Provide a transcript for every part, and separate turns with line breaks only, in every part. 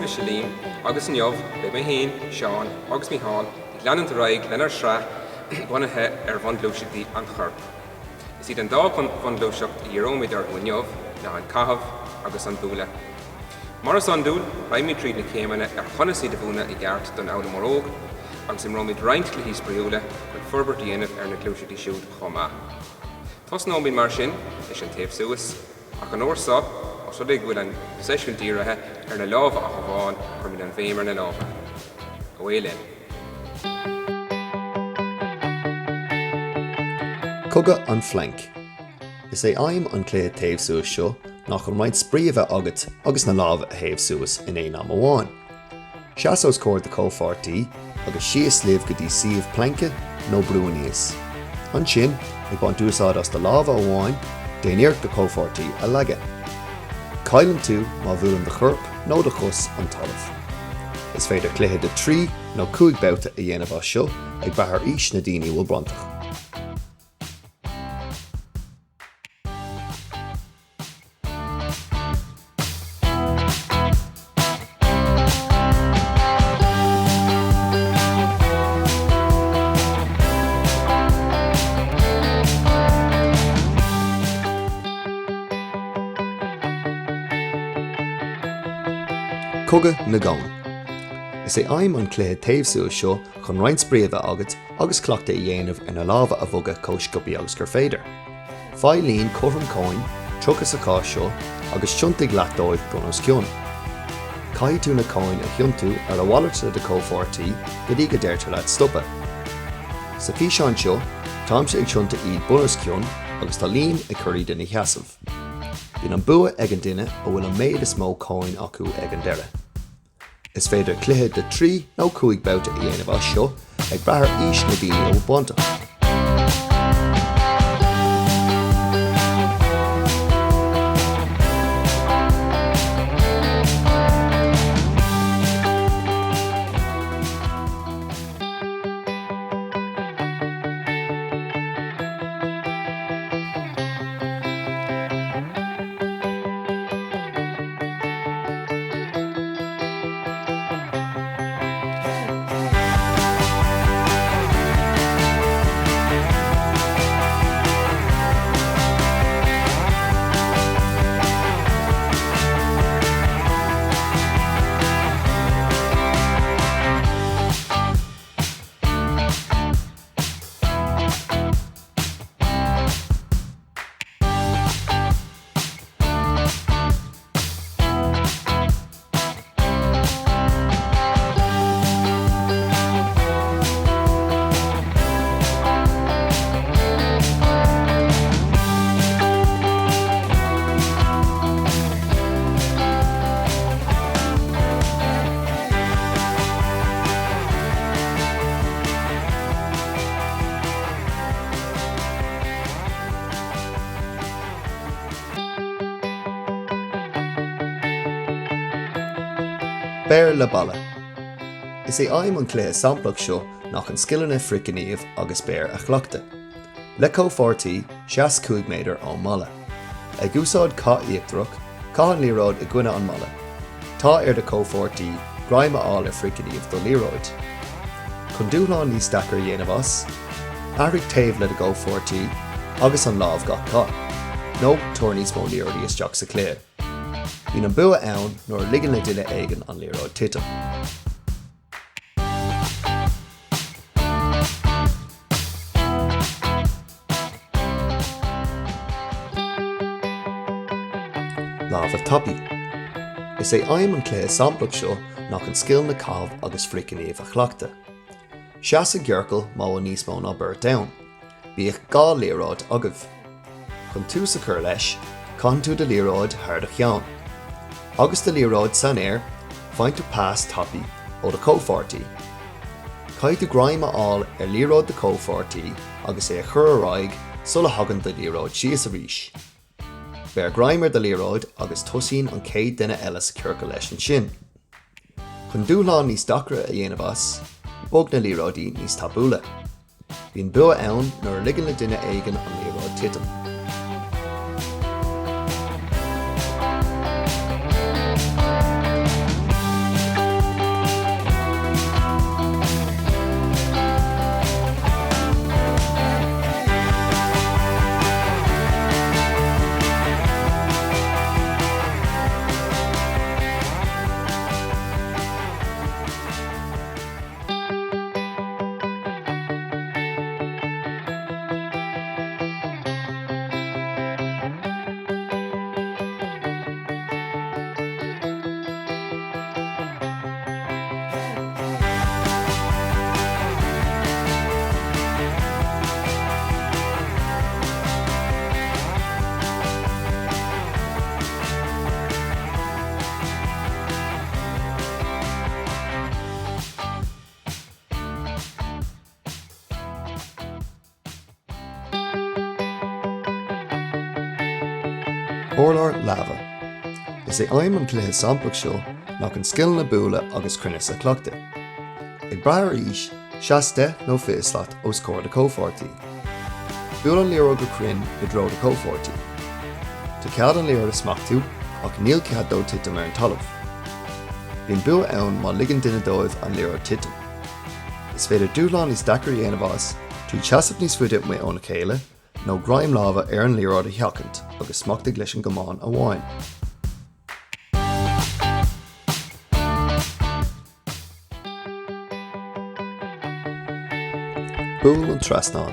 na Shalín, agus an Jobh, be Míchéal, Seán, agus Míchéal, leanan de raig lenar Sraith, bunathe bhungluaiseachtaí an chorp. Is iad an dá bhungluaiseacht I dhearmid ar Inniu, na an Caitheadh agus an Buaileadh. Mar as an dúil, raimid tríd na céimeanna ar chunasaí de bhúna I gceart don áda móróg, agus im romid roinnt le hís briúla chun forbairt dhéanamh ar na gluaiseachtaí siúd chomá. Tás nómid mar sin is an taobh suas, ach an uair os rud ag bhfuil an seisiúil dírithe ar na lábha a chomháin chuir an bhéim ar na lábha. Go Buaileadh.
Cogad an flank. Is é aim an cléad taobh suas seo nach an maid spríomh agat agus na lábha a thaobh suas in éon am amháin. Seasos cóir de chomhairí agus síos libh go dtí siomh planke nó brúaníos. An sin, ag ban dúsáid as de lábha amháin, déanaíocht de chomhairí a leige. Cailann tú má bhualann de chorp nó de chus an talamh. Is féidir cluiche de 3 nó 5 bouta a dhéanamh as seo ag bheathar ís na daoine bhfuil brantach. Cogad na againn. Is é aim an cléad taobh suas seo chun roinnt spríomh agat agus chleachtú a dhéanamh ina lábha a bhogad cóis scopaí agus gur féidir. Fáil líon curm cáin, trochas a cá seo agus tiontaigh leathdóibh bunas ciún. Caitheadh tú na cáin a thiontú ar a bhallarte de chomhairí go dtí go deirtear leat stoppa. Sa físeán seo, táimse ag tionta iad bunas ciún agus tá líon ag chuirí den I cheasamh. Bhín an bua ag an duine ó bhfuil an méid is mó cáin acu ag an deire. Is féidir cluiche de 3 nó 5 bouta a dhéanamh as seo ag bheathar ís na daoine ó buantach. Béir le balla. Is é aim an cléad samplach seo nach an scileanna fricíníomh agus béir a chleachta. Le chomhairí 65 méadar ó mala. Ag úsáid cá íoctrach, cá an líróid I gcuine an mala. Tá ar de chomhairí graime áil ar fricíníomh do líróid. Chun dúláán níos dachar dhéanamh as, airigh taobh le de chomhairí agus an lábh gach cá. nó tuair níos mó líróidí isteach sa cléad. Bhín an bua ann nuair ligean le duine éigean an líróid titim. Lábha tapaí. Is é aim an cléad samplach seo nach an scill na cabh agus fricíníomh a chleachta. Seas a ghearcail má bhfuil níos mó ná beir domhan. Bíodh gá líróid agah. Chun tú sa chur leis, can tú de líróid thar a cheann. Agus de líróid san air, faint tú pás tapaí ó de chomhairí. Caitheadh graime áil ar líróid de chomhairí agus é a chur aráig sula hagann de líróid síos a rís. Bear graimar de líróid agus tosín an céad duine eile sa cearcail leis an sin. Chun dúláán níos dachra a dhéanamh as, bog na líróidí níos tabúla. Bhín bua ann nuair ligean le duine éigean an líróid titim. Orlar lava. Is é aim an cléad samplach seo nach an scill na búla agus cruinne sa chleachtú. Ag brathir ís, seaste nó féaslaat ó scóir de cófortaí. Búil an léar go cruinn go dro de cófortaí. Tá cead an léar a smachtú ach níl cead dó titim ar an talamh. Bhín bua ann má ligean duine dóibh an léar titim. Is féidir dúláán is dachar dhéanamh trí teasamh níos fuide mu ónna chéile nó graim láva ar an léar a theachant agus smachtaigh leis an gomáin a bháin. Búil an trasnán.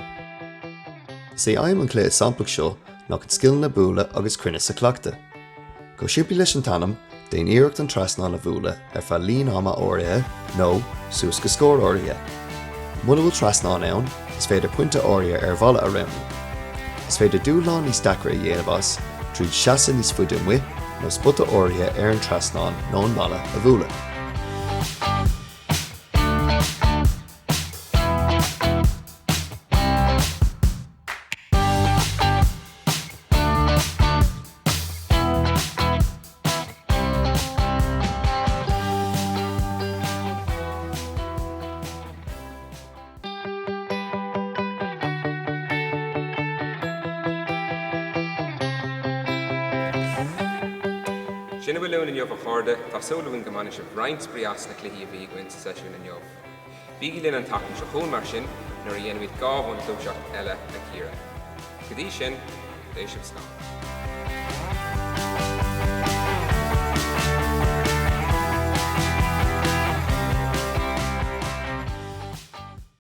Is é aim an cléad samplach seo nach an scill na búla agus cruinne sa chleachtú. Go siúpi leis an tanam, déan iireacht an trasnán na bhúla ar feadh líon ama áirithe nó suas go scór áirithe. Muna bhfuil trasnán ann, is féidir puinte áirithe ar bhalla a rimnú. Is féidir dúláán níos dachar a dhéanamh tríd seasa níos fuide muid nó spota áirithe ar an trasnán nó an balla a bhúla.
Sinna bhfuil Inniu a chuirde tá súlainn go mainis a bhraint brias na cluichí a bhí go into seisiún Inniu. Bígí linn an tacann se chun mar sin nuair a dhéanamh gábhaint dúiseacht eile a chíre. Go dtí sin, éis sibh